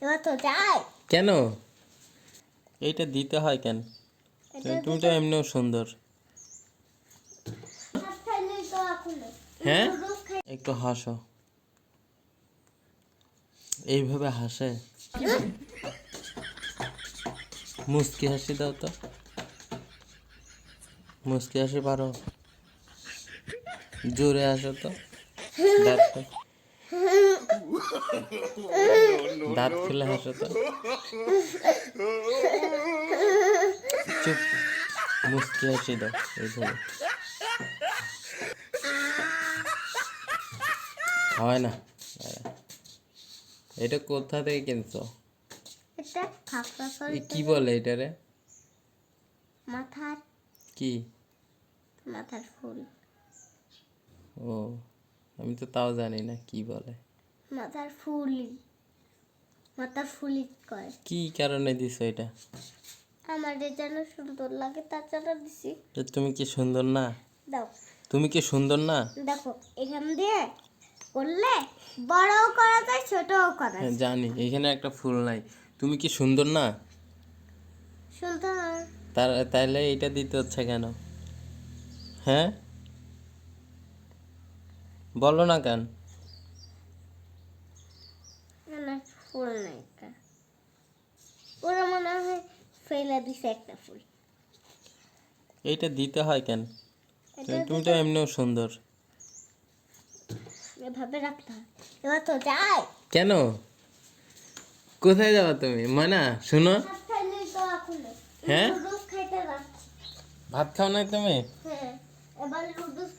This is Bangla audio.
এবার তো যাই কেন এইটা দিতে হয় কেন? তুমি তো এমনিও সুন্দর। হ্যাঁ একটু হাসো, এইভাবে হাসে। মুস্কি হাসি দাও তো, মুস্কি হাসি পারো? জোরে হাসো তো, দাঁত দাঁত খুলে হাসো তো। চুপ, মুস্কি হাসি দাও এইভাবে। হয় না। এটা কোথা থেকে কিনছো? এটা খাপড়া কি বলে এটারে? মাথার কি? মাথার ফুল। ও, আমি তো তাও জানি না কি বলে। মাথার ফুলি, মাথার ফুলি কয়। কি কারণে দিছো এটা? আমার যেন সুন্দর লাগে তার জন্য দিছি। তুমি কি সুন্দর না? দাও, তুমি কি সুন্দর না? দেখো এখান দিয়ে করলে বড়ও করা যায় ছোটও করা হ্যাঁ যায়। জানি, এখানে একটা ফুল নাই। তুমি কি সুন্দর না? সুন্দর। তাইলে এটা দিতে হচ্ছে কেন? হ্যাঁ বলো না কেন? না ফুল নাই একটা। ওরা মনে হয় ফেলে দিছে একটা ফুল। এইটা দিতে হয় কেন? এটা তুমি তো এমনিও সুন্দর। এভাবে রাখতে হয়। এবার তো যাই কেন? কোথায় যাবা তুমি? মানা শুনো। খুলে হ্যাঁ লুডুস খাইতে যাচ্ছি। ভাত খাও নাই তুমি? হ্যাঁ এবার লুডুস